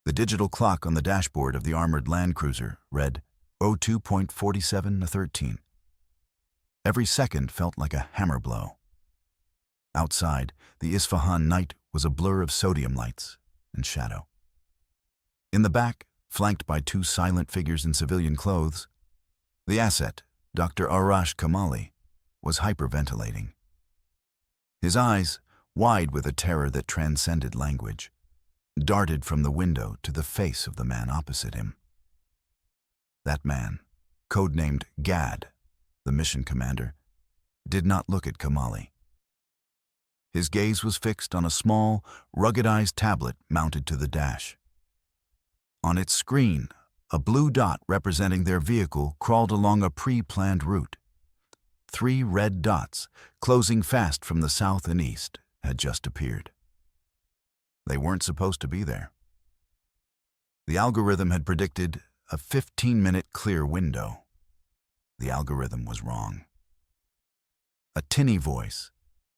The digital clock on the dashboard of the armored land cruiser read 02.4713. Every second felt like a hammer blow. Outside, the Isfahan night was a blur of sodium lights and shadow. In the back, flanked by two silent figures in civilian clothes, the asset, Dr. Arash Kamali, was hyperventilating. His eyes, wide with a terror that transcended language, darted from the window to the face of the man opposite him. That man, codenamed Gad, the mission commander, did not look at Kamali. His gaze was fixed on a small, ruggedized tablet mounted to the dash. On its screen, a blue dot representing their vehicle crawled along a pre-planned route. 3 red dots, closing fast from the south and east, had just appeared. They weren't supposed to be there. The algorithm had predicted a 15-minute clear window. The algorithm was wrong. A tinny voice,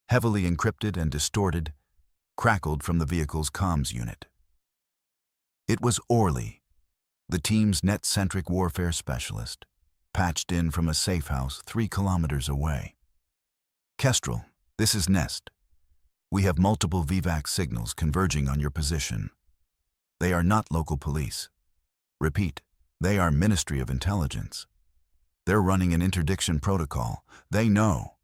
heavily encrypted and distorted, crackled from the vehicle's comms unit. It was Orly, the team's net-centric warfare specialist, patched in from a safe house 3 kilometers away. Kestrel, this is Nest. We have multiple VVAC signals converging on your position. They are not local police. Repeat, they are Ministry of Intelligence. They're running an interdiction protocol. They know.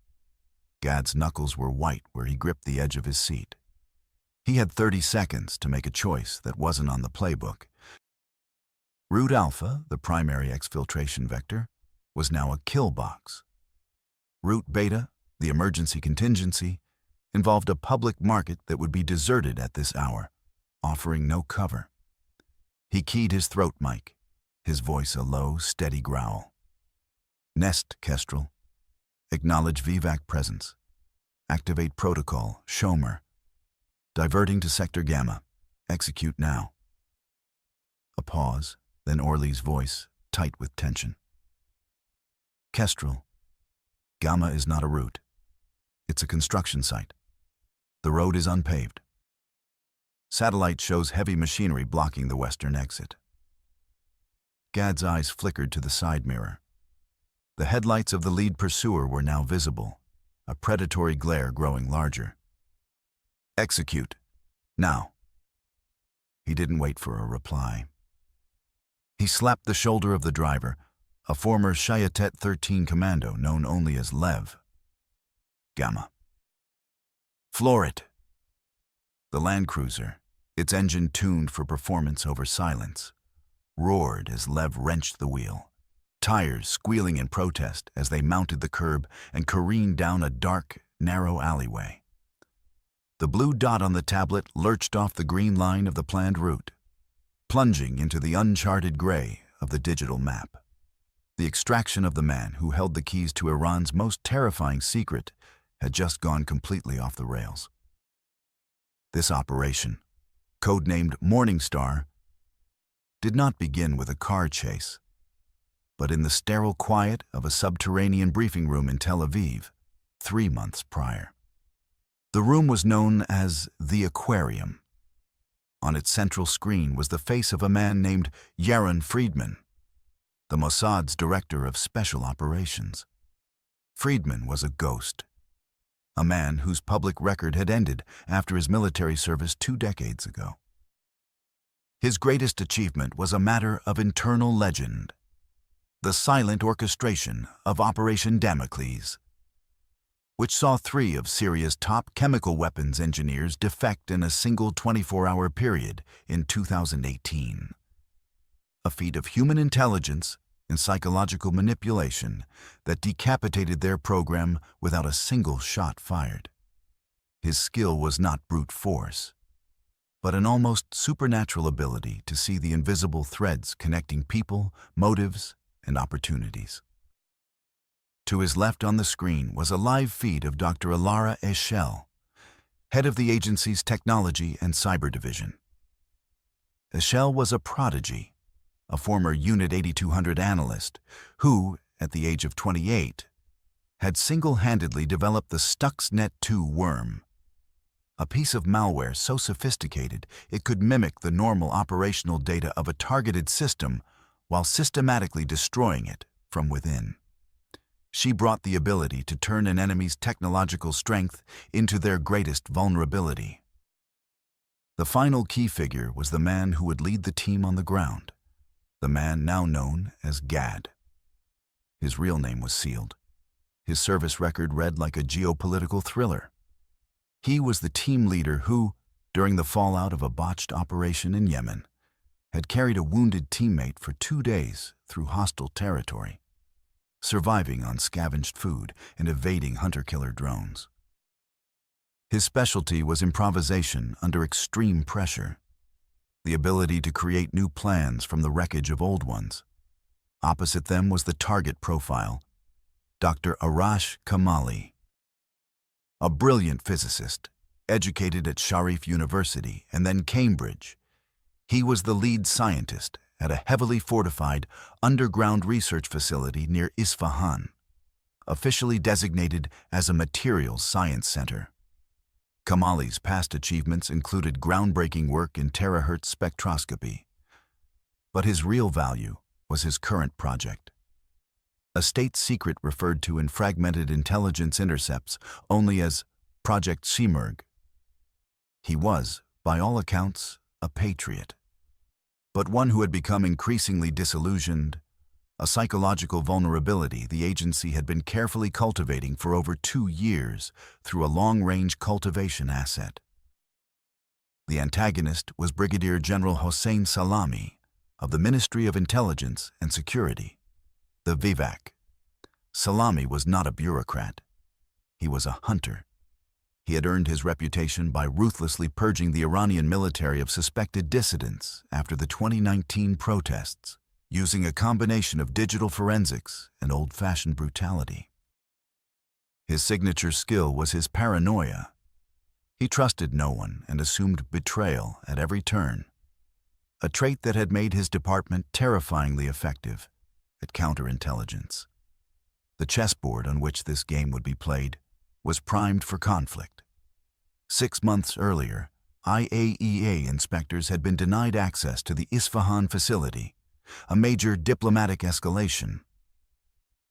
Gad's knuckles were white where he gripped the edge of his seat. He had 30 seconds to make a choice that wasn't on the playbook. Route Alpha, the primary exfiltration vector, was now a kill box. Route Beta, the emergency contingency, involved a public market that would be deserted at this hour, offering no cover. He keyed his throat mic, his voice a low, steady growl. Nest, Kestrel. Acknowledge VVAC presence. Activate protocol, Shomer. Diverting to Sector Gamma. Execute now. A pause, then Orly's voice, tight with tension. Kestrel. Gamma is not a route. It's a construction site. The road is unpaved. Satellite shows heavy machinery blocking the western exit. Gad's eyes flickered to the side mirror. The headlights of the lead pursuer were now visible, a predatory glare growing larger. Execute. Now. He didn't wait for a reply. He slapped the shoulder of the driver, a former Shayatet 13 commando known only as Lev. Gamma. Floor it. The land cruiser, its engine tuned for performance over silence, roared as Lev wrenched the wheel, tires squealing in protest as they mounted the curb and careened down a dark, narrow alleyway. The blue dot on the tablet lurched off the green line of the planned route, plunging into the uncharted gray of the digital map. The extraction of the man who held the keys to Iran's most terrifying secret had just gone completely off the rails. This operation, codenamed Morning Star, did not begin with a car chase, but in the sterile quiet of a subterranean briefing room in Tel Aviv 3 months prior. The room was known as the Aquarium. On its central screen was the face of a man named Yaron Friedman, the Mossad's director of special operations. Friedman was a ghost, a man whose public record had ended after his military service 2 decades ago. His greatest achievement was a matter of internal legend, the silent orchestration of Operation Damocles, which saw 3 of Syria's top chemical weapons engineers defect in a single 24-hour period in 2018. A feat of human intelligence and psychological manipulation that decapitated their program without a single shot fired. His skill was not brute force, but an almost supernatural ability to see the invisible threads connecting people, motives, and opportunities. To his left on the screen was a live feed of Dr. Alara Eshel, head of the agency's technology and cyber division. Eshel was a prodigy, a former Unit 8200 analyst who, at the age of 28, had single-handedly developed the Stuxnet 2 worm, A piece of malware so sophisticated it could mimic the normal operational data of a targeted system while systematically destroying it from within. She brought the ability to turn an enemy's technological strength into their greatest vulnerability. The final key figure was the man who would lead the team on the ground, the man now known as Gad. His real name was sealed. His service record read like a geopolitical thriller. He was the team leader who, during the fallout of a botched operation in Yemen, had carried a wounded teammate for 2 days through hostile territory, surviving on scavenged food and evading hunter-killer drones. His specialty was improvisation under extreme pressure, the ability to create new plans from the wreckage of old ones. Opposite them was the target profile, Dr. Arash Kamali, a brilliant physicist, educated at Sharif University and then Cambridge. He was the lead scientist at a heavily fortified underground research facility near Isfahan, officially designated as a materials science center. Kamali's past achievements included groundbreaking work in terahertz spectroscopy, but his real value was his current project. A state secret referred to in fragmented intelligence intercepts only as Project Simurg. He was, by all accounts, a patriot, but one who had become increasingly disillusioned, a psychological vulnerability the agency had been carefully cultivating for over 2 years through a long-range cultivation asset. The antagonist was Brigadier General Hossein Salami of the Ministry of Intelligence and Security, the Vivac. Salami was not a bureaucrat. He was a hunter. He had earned his reputation by ruthlessly purging the Iranian military of suspected dissidents after the 2019 protests, using a combination of digital forensics and old-fashioned brutality. His signature skill was his paranoia. He trusted no one and assumed betrayal at every turn, a trait that had made his department terrifyingly effective at counterintelligence. The chessboard on which this game would be played was primed for conflict. 6 months earlier, IAEA inspectors had been denied access to the Isfahan facility, a major diplomatic escalation.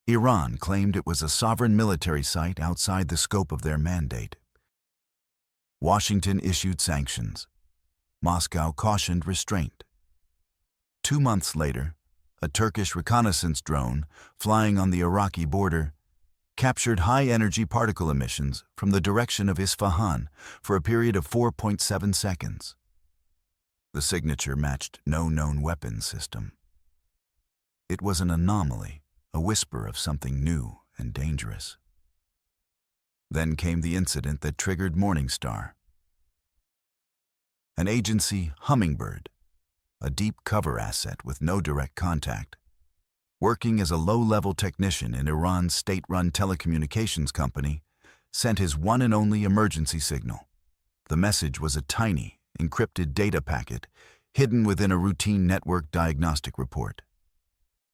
Iran claimed it was a sovereign military site outside the scope of their mandate. Washington issued sanctions. Moscow cautioned restraint. 2 months later, a Turkish reconnaissance drone flying on the Iraqi border captured high-energy particle emissions from the direction of Isfahan for a period of 4.7 seconds. The signature matched no known weapons system. It was an anomaly, a whisper of something new and dangerous. Then came the incident that triggered Morningstar. An agency, Hummingbird, a deep cover asset with no direct contact, working as a low-level technician in Iran's state-run telecommunications company, sent his one and only emergency signal. The message was a tiny, encrypted data packet hidden within a routine network diagnostic report.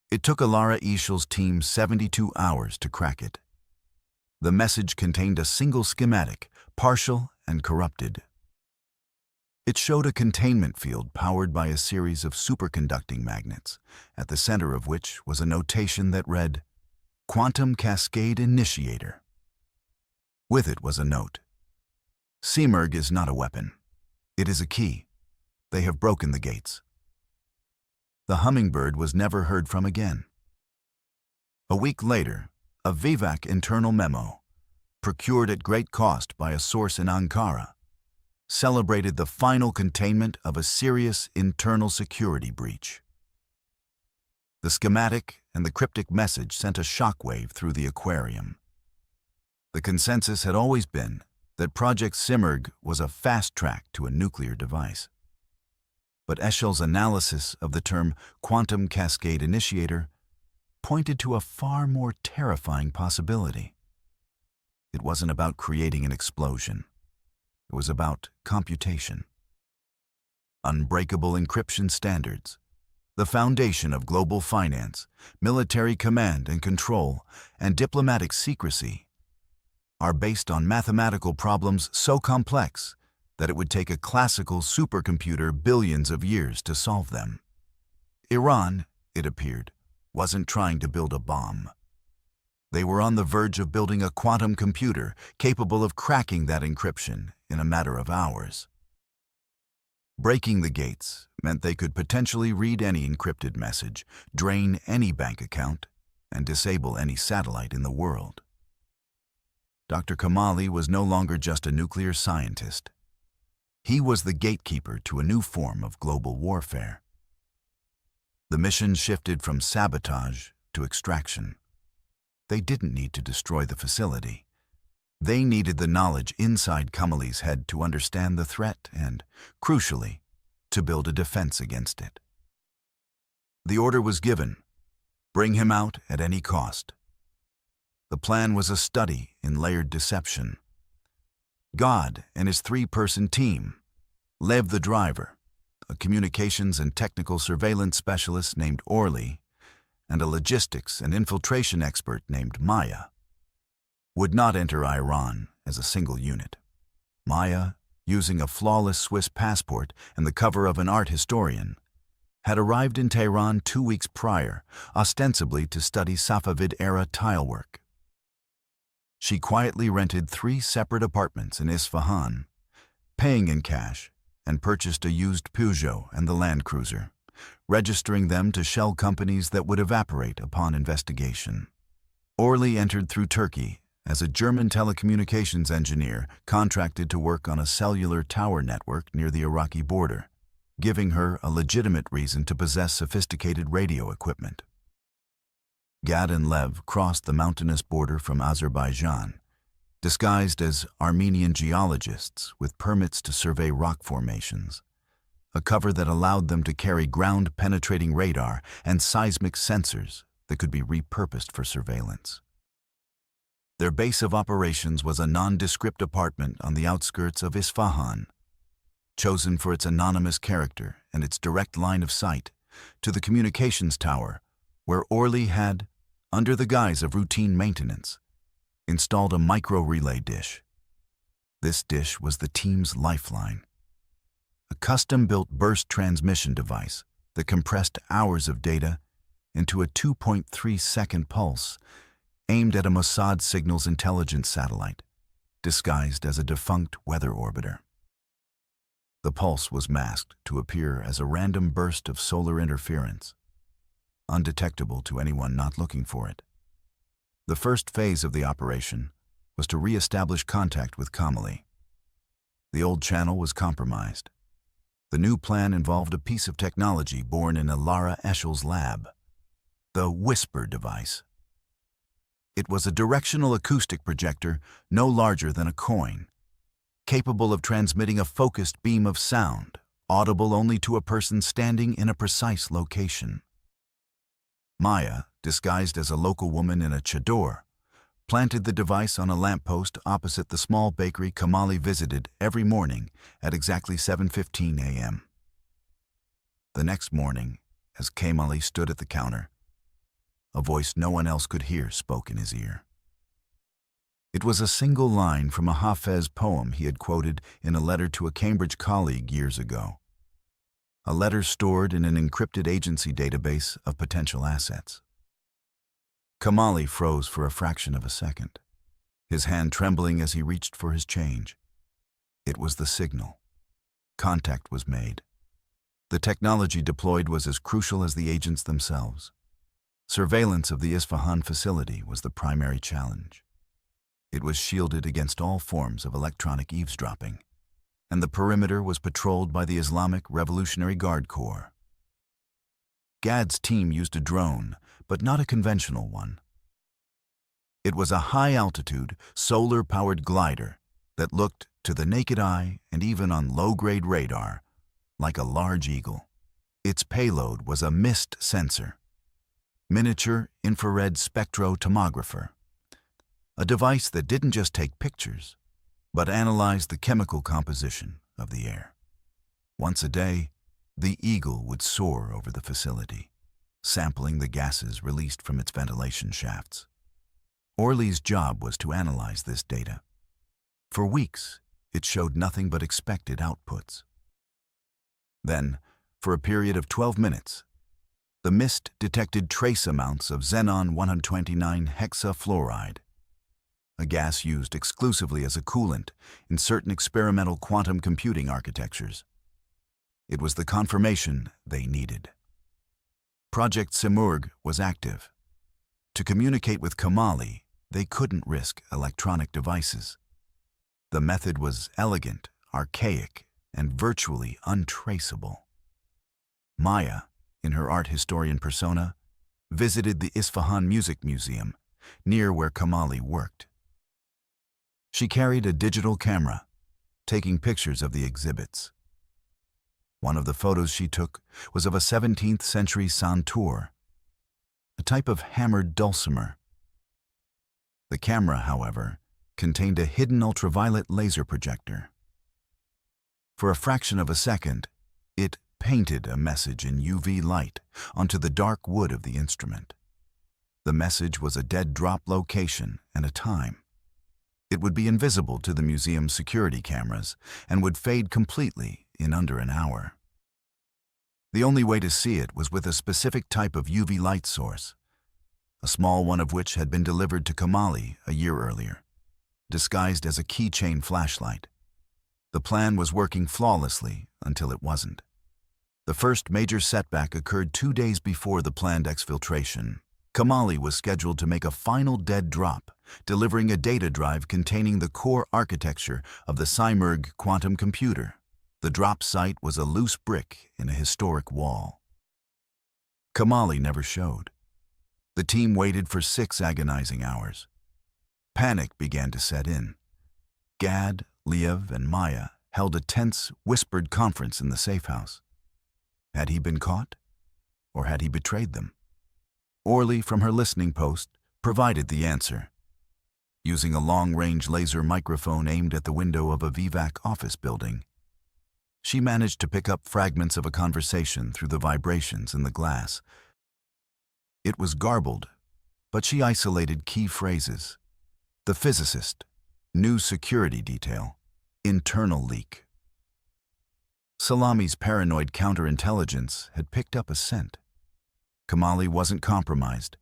It took Alara Ishal's team 72 hours to crack it. The message contained a single schematic, partial and corrupted. It showed a containment field powered by a series of superconducting magnets, at the center of which was a notation that read, "Quantum Cascade Initiator." With it was a note. "Simurg is not a weapon. It is a key. They have broken the gates." The Hummingbird was never heard from again. A week later, a Vivac internal memo, procured at great cost by a source in Ankara, celebrated the final containment of a serious internal security breach. The schematic and the cryptic message sent a shockwave through the aquarium. The consensus had always been that Project Simurg was a fast track to a nuclear device. But Eshel's analysis of the term quantum cascade initiator pointed to a far more terrifying possibility. It wasn't about creating an explosion. It was about computation. Unbreakable encryption standards, the foundation of global finance, military command and control, and diplomatic secrecy, are based on mathematical problems so complex that it would take a classical supercomputer billions of years to solve them. Iran, it appeared, wasn't trying to build a bomb. They were on the verge of building a quantum computer capable of cracking that encryption in a matter of hours. Breaking the gates meant they could potentially read any encrypted message, drain any bank account, and disable any satellite in the world. Dr. Kamali was no longer just a nuclear scientist. He was the gatekeeper to a new form of global warfare. The mission shifted from sabotage to extraction. They didn't need to destroy the facility. They needed the knowledge inside Kamali's head to understand the threat and, crucially, to build a defense against it. The order was given: bring him out at any cost. The plan was a study in layered deception. God and his three-person team, Lev the driver, a communications and technical surveillance specialist named Orly, and a logistics and infiltration expert named Maya, would not enter Iran as a single unit. Maya, using a flawless Swiss passport and the cover of an art historian, had arrived in Tehran 2 weeks prior, ostensibly to study Safavid-era tilework. She quietly rented 3 separate apartments in Isfahan, paying in cash, and purchased a used Peugeot and the Land Cruiser, registering them to shell companies that would evaporate upon investigation. Orly entered through Turkey as a German telecommunications engineer contracted to work on a cellular tower network near the Iraqi border, giving her a legitimate reason to possess sophisticated radio equipment. Gad and Lev crossed the mountainous border from Azerbaijan, disguised as Armenian geologists with permits to survey rock formations, a cover that allowed them to carry ground-penetrating radar and seismic sensors that could be repurposed for surveillance. Their base of operations was a nondescript apartment on the outskirts of Isfahan, chosen for its anonymous character and its direct line of sight to the communications tower, where Orly had, under the guise of routine maintenance, installed a micro-relay dish. This dish was the team's lifeline, a custom-built burst transmission device that compressed hours of data into a 2.3-second pulse aimed at a Mossad signals intelligence satellite, disguised as a defunct weather orbiter. The pulse was masked to appear as a random burst of solar interference, undetectable to anyone not looking for it. The first phase of the operation was to re-establish contact with Kamali. The old channel was compromised. The new plan involved a piece of technology born in Lara Eshel's lab, the Whisper device. It was a directional acoustic projector no larger than a coin, capable of transmitting a focused beam of sound, audible only to a person standing in a precise location. Maya, disguised as a local woman in a chador, planted the device on a lamppost opposite the small bakery Kamali visited every morning at exactly 7:15 a.m. The next morning, as Kamali stood at the counter, a voice no one else could hear spoke in his ear. It was a single line from a Hafez poem he had quoted in a letter to a Cambridge colleague years ago, a letter stored in an encrypted agency database of potential assets. Kamali froze for a fraction of a second, his hand trembling as he reached for his change. It was the signal. Contact was made. The technology deployed was as crucial as the agents themselves. Surveillance of the Isfahan facility was the primary challenge. It was shielded against all forms of electronic eavesdropping, and the perimeter was patrolled by the Islamic Revolutionary Guard Corps. Gad's team used a drone, but not a conventional one. It was a high-altitude, solar-powered glider that looked, to the naked eye and even on low-grade radar, like a large eagle. Its payload was a mist sensor, miniature infrared spectrotomographer, a device that didn't just take pictures, but analyzed the chemical composition of the air. Once a day, the eagle would soar over the facility, sampling the gases released from its ventilation shafts. Orly's job was to analyze this data. For weeks, it showed nothing but expected outputs. Then, for a period of 12 minutes, the mist detected trace amounts of xenon-129 hexafluoride, a gas used exclusively as a coolant in certain experimental quantum computing architectures. It was the confirmation they needed. Project Simurgh was active. To communicate with Kamali, they couldn't risk electronic devices. The method was elegant, archaic, and virtually untraceable. Maya, in her art historian persona, visited the Isfahan Music Museum, near where Kamali worked. She carried a digital camera, taking pictures of the exhibits. One of the photos she took was of a 17th century santur, a type of hammered dulcimer. The camera, however, contained a hidden ultraviolet laser projector. For a fraction of a second, it painted a message in UV light onto the dark wood of the instrument. The message was a dead drop location and a time. It would be invisible to the museum's security cameras and would fade completely in under an hour. The only way to see it was with a specific type of UV light source, a small one of which had been delivered to Kamali a year earlier, disguised as a keychain flashlight. The plan was working flawlessly until it wasn't. The first major setback occurred 2 days before the planned exfiltration. Kamali was scheduled to make a final dead drop, delivering a data drive containing the core architecture of the Simurgh quantum computer. The drop site was a loose brick in a historic wall. Kamali never showed. The team waited for 6 agonizing hours. Panic began to set in. Gad, Liev, and Maya held a tense, whispered conference in the safe house. Had he been caught? Or had he betrayed them? Orly, from her listening post, provided the answer. Using a long-range laser microphone aimed at the window of a VVAC office building, she managed to pick up fragments of a conversation through the vibrations in the glass. It was garbled, but she isolated key phrases. The physicist, new security detail, internal leak. Salami's paranoid counterintelligence had picked up a scent. Kamali wasn't compromised,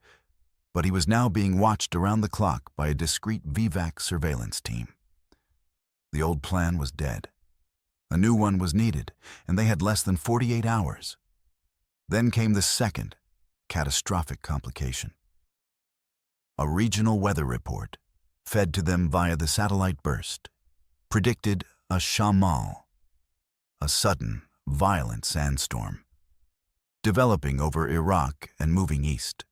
but he was now being watched around the clock by a discreet VVAC surveillance team. The old plan was dead. A new one was needed, and they had less than 48 hours. Then came the second, catastrophic complication. A regional weather report, fed to them via the satellite burst, predicted a shamal, a sudden, violent sandstorm, developing over Iraq and moving east.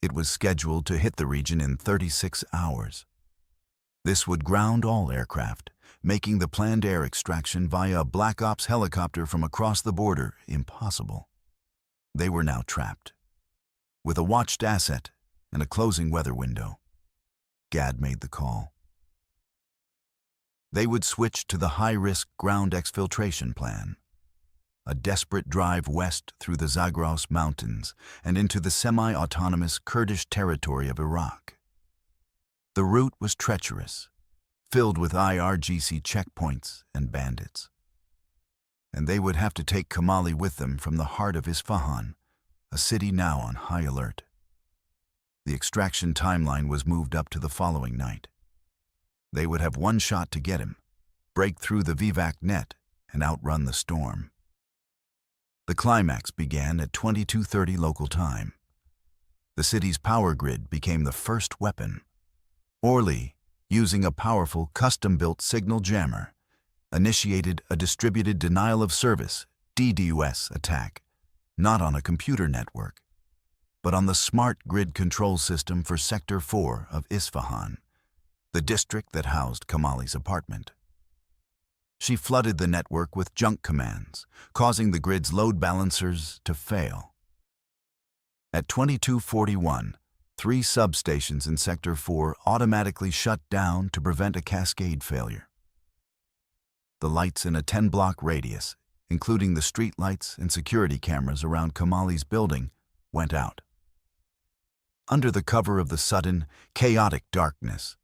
It was scheduled to hit the region in 36 hours. This would ground all aircraft, making the planned air extraction via a Black Ops helicopter from across the border impossible. They were now trapped. With a watched asset and a closing weather window, Gad made the call. They would switch to the high-risk ground exfiltration plan, a desperate drive west through the Zagros Mountains and into the semi-autonomous Kurdish territory of Iraq. The route was treacherous, filled with IRGC checkpoints and bandits. And they would have to take Kamali with them from the heart of Isfahan, a city now on high alert. The extraction timeline was moved up to the following night. They would have one shot to get him, break through the VVAC net, and outrun the storm. The climax began at 22:30 local time. The city's power grid became the first weapon. Orly, using a powerful, custom-built signal jammer, initiated a distributed denial of service (DDoS) attack, not on a computer network, but on the smart grid control system for Sector 4 of Isfahan, the district that housed Kamali's apartment. She flooded the network with junk commands, causing the grid's load balancers to fail. At 22:41, 3 substations in Sector 4 automatically shut down to prevent a cascade failure. The lights in a 10-block radius, including the street lights and security cameras around Kamali's building, went out. Under the cover of the sudden, chaotic darkness,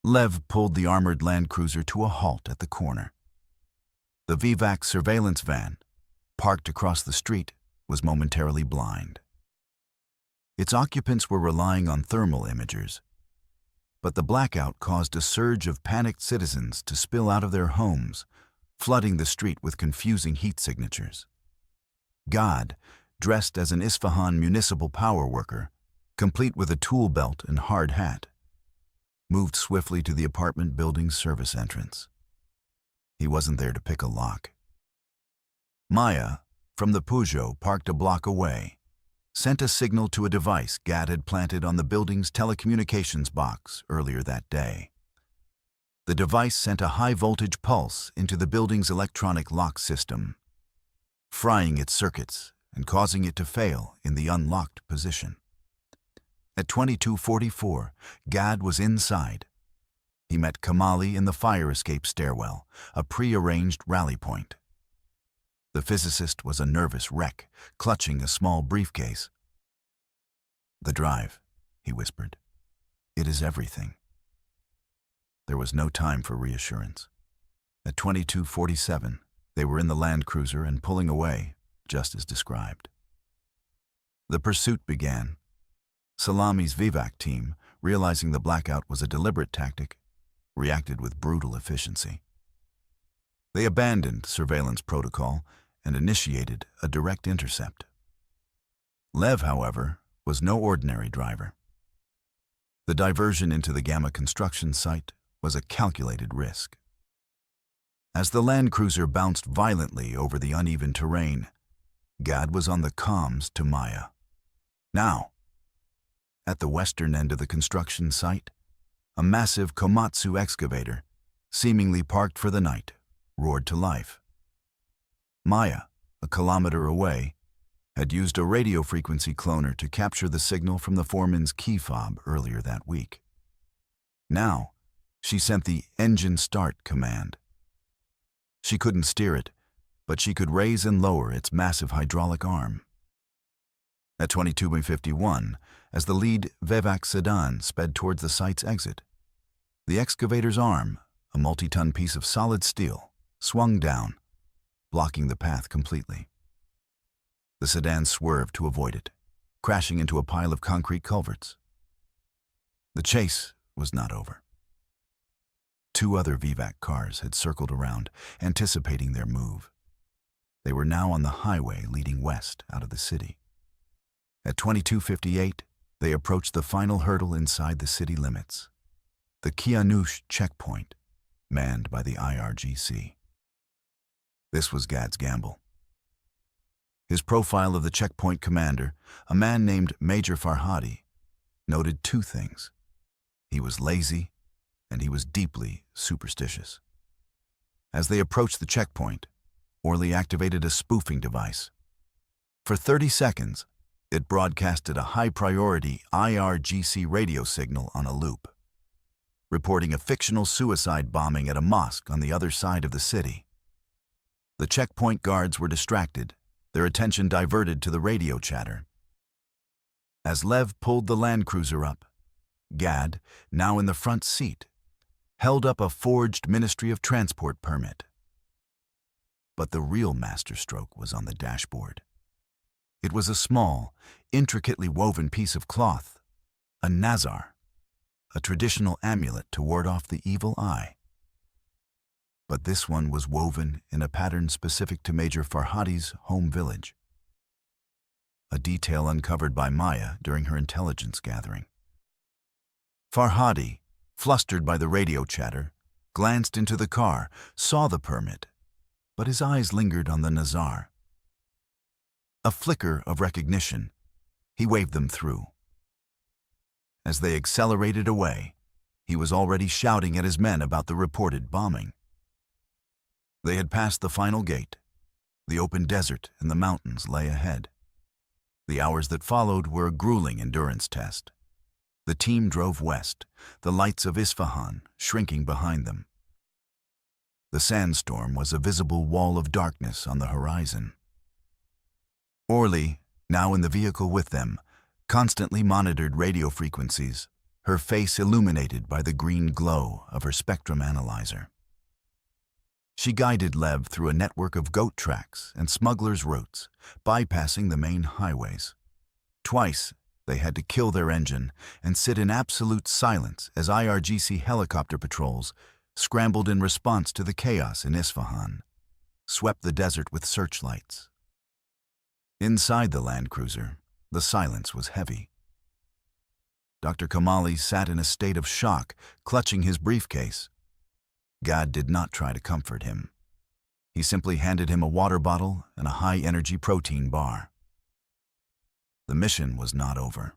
Lev pulled the armored land cruiser to a halt at the corner. The Vivac surveillance van, parked across the street, was momentarily blind. Its occupants were relying on thermal imagers, but the blackout caused a surge of panicked citizens to spill out of their homes, flooding the street with confusing heat signatures. Gad, dressed as an Isfahan municipal power worker, complete with a tool belt and hard hat, moved swiftly to the apartment building's service entrance. He wasn't there to pick a lock. Maya, from the Peugeot parked a block away, sent a signal to a device Gad had planted on the building's telecommunications box earlier that day. The device sent a high-voltage pulse into the building's electronic lock system, frying its circuits and causing it to fail in the unlocked position. At 22:44, Gad was inside. He met Kamali in the fire escape stairwell, a pre-arranged rally point. The physicist was a nervous wreck, clutching a small briefcase. "The drive," he whispered. "It is everything." There was no time for reassurance. At 22:47, they were in the Land Cruiser and pulling away, just as described. The pursuit began. Salami's Vivac team, realizing the blackout was a deliberate tactic, reacted with brutal efficiency. They abandoned surveillance protocol and initiated a direct intercept. Lev, however, was no ordinary driver. The diversion into the Gamma construction site was a calculated risk. As the Land Cruiser bounced violently over the uneven terrain, Gad was on the comms to Maya. Now, at the western end of the construction site, a massive Komatsu excavator, seemingly parked for the night, roared to life. Maya, a kilometer away, had used a radio frequency cloner to capture the signal from the foreman's key fob earlier that week. Now, she sent the engine start command. She couldn't steer it, but she could raise and lower its massive hydraulic arm. At 22:51, as the lead Vivac sedan sped towards the site's exit, the excavator's arm, a multi-ton piece of solid steel, swung down, blocking the path completely. The sedan swerved to avoid it, crashing into a pile of concrete culverts. The chase was not over. Two other Vivac cars had circled around, anticipating their move. They were now on the highway leading west out of the city. At 22:58, they approached the final hurdle inside the city limits, the Kianush checkpoint, manned by the IRGC. This was Gad's gamble. His profile of the checkpoint commander, a man named Major Farhadi, noted two things. He was lazy, and he was deeply superstitious. As they approached the checkpoint, Orly activated a spoofing device. For 30 seconds, it broadcasted a high-priority IRGC radio signal on a loop, reporting a fictional suicide bombing at a mosque on the other side of the city. The checkpoint guards were distracted, their attention diverted to the radio chatter. As Lev pulled the Land Cruiser up, Gad, now in the front seat, held up a forged Ministry of Transport permit. But the real masterstroke was on the dashboard. It was a small, intricately woven piece of cloth, a nazar, a traditional amulet to ward off the evil eye. But this one was woven in a pattern specific to Major Farhadi's home village, a detail uncovered by Maya during her intelligence gathering. Farhadi, flustered by the radio chatter, glanced into the car, saw the permit, but his eyes lingered on the nazar. A flicker of recognition, he waved them through. As they accelerated away, he was already shouting at his men about the reported bombing. They had passed the final gate. The open desert and the mountains lay ahead. The hours that followed were a grueling endurance test. The team drove west, the lights of Isfahan shrinking behind them. The sandstorm was a visible wall of darkness on the horizon. Orly, now in the vehicle with them, constantly monitored radio frequencies, her face illuminated by the green glow of her spectrum analyzer. She guided Lev through a network of goat tracks and smugglers' routes, bypassing the main highways. Twice, they had to kill their engine and sit in absolute silence as IRGC helicopter patrols scrambled in response to the chaos in Isfahan, swept the desert with searchlights. Inside the Land Cruiser, the silence was heavy. Dr. Kamali sat in a state of shock, clutching his briefcase. Gad did not try to comfort him. He simply handed him a water bottle and a high-energy protein bar. The mission was not over.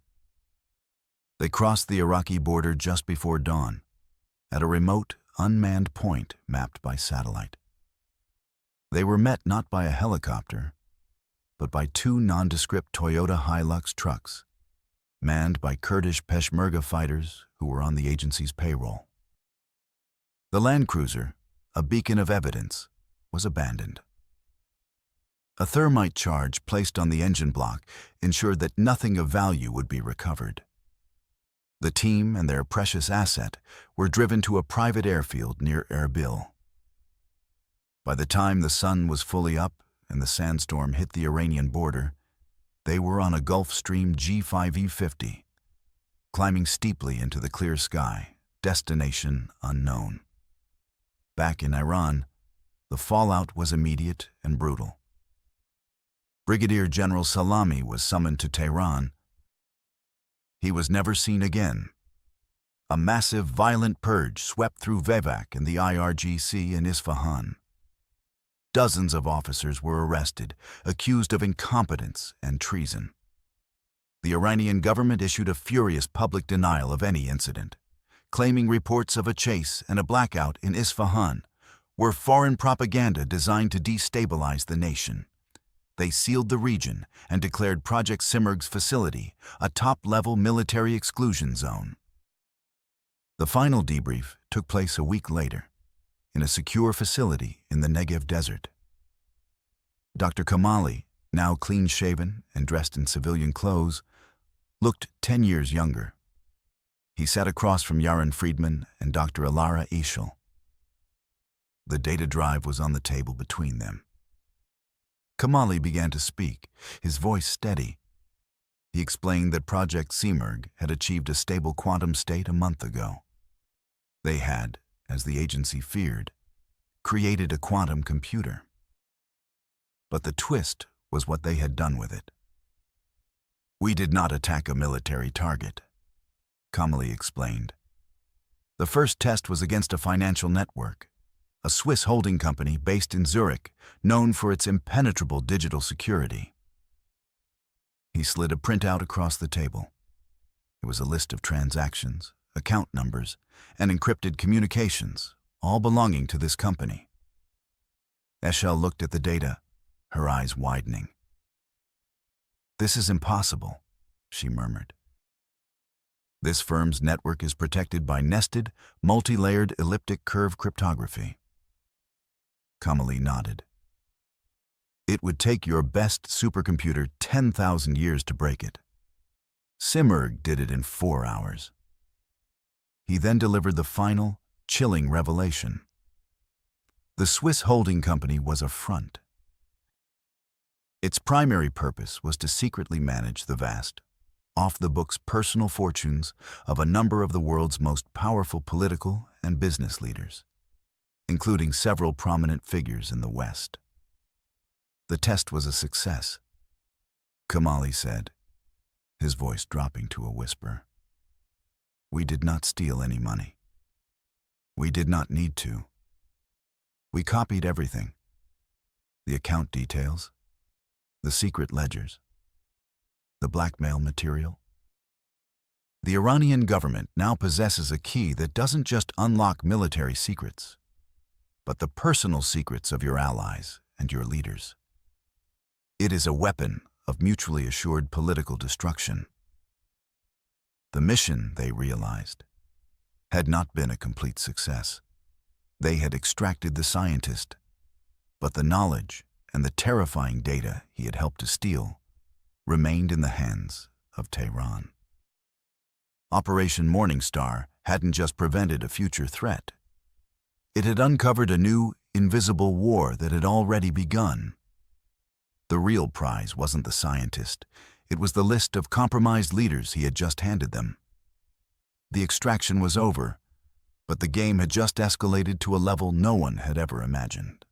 They crossed the Iraqi border just before dawn, at a remote, unmanned point mapped by satellite. They were met not by a helicopter, but by two nondescript Toyota Hilux trucks, manned by Kurdish Peshmerga fighters who were on the agency's payroll. The Land Cruiser, a beacon of evidence, was abandoned. A thermite charge placed on the engine block ensured that nothing of value would be recovered. The team and their precious asset were driven to a private airfield near Erbil. By the time the sun was fully up and the sandstorm hit the Iranian border, they were on a Gulf Stream G5E50, climbing steeply into the clear sky, destination unknown. Back in Iran, the fallout was immediate and brutal. Brigadier General Salami was summoned to Tehran. He was never seen again. A massive, violent purge swept through Vivak and the IRGC in Isfahan. Dozens of officers were arrested, accused of incompetence and treason. The Iranian government issued a furious public denial of any incident, claiming reports of a chase and a blackout in Isfahan were foreign propaganda designed to destabilize the nation. They sealed the region and declared Project Simurgh's facility a top-level military exclusion zone. The final debrief took place a week later, in a secure facility in the Negev desert. Dr. Kamali, now clean-shaven and dressed in civilian clothes, looked 10 years younger. He sat across from Yaron Friedman and Dr. Alara Ishel. The data drive was on the table between them. Kamali began to speak, his voice steady. He explained that Project Simurgh had achieved a stable quantum state a month ago. They had, as the agency feared, created a quantum computer. But the twist was what they had done with it. "We did not attack a military target," Kamali explained. "The first test was against a financial network, a Swiss holding company based in Zurich, known for its impenetrable digital security." He slid a printout across the table. It was a list of transactions, account numbers, and encrypted communications, all belonging to this company. Eshel looked at the data, her eyes widening. "This is impossible," she murmured. "This firm's network is protected by nested, multi-layered elliptic curve cryptography." Kamali nodded. "It would take your best supercomputer 10,000 years to break it. Simurgh did it in 4 hours. He then delivered the final, chilling revelation. The Swiss holding company was a front. Its primary purpose was to secretly manage the vast, off-the-books personal fortunes of a number of the world's most powerful political and business leaders, including several prominent figures in the West. The test was a success, Kamali said, his voice dropping to a whisper. "We did not steal any money. We did not need to. We copied everything. The account details, the secret ledgers, the blackmail material. The Iranian government now possesses a key that doesn't just unlock military secrets, but the personal secrets of your allies and your leaders. It is a weapon of mutually assured political destruction." The mission, they realized, had not been a complete success. They had extracted the scientist, but the knowledge and the terrifying data he had helped to steal remained in the hands of Tehran. Operation Morningstar hadn't just prevented a future threat. It had uncovered a new, invisible war that had already begun. The real prize wasn't the scientist. It was the list of compromised leaders he had just handed them. The extraction was over, but the game had just escalated to a level no one had ever imagined.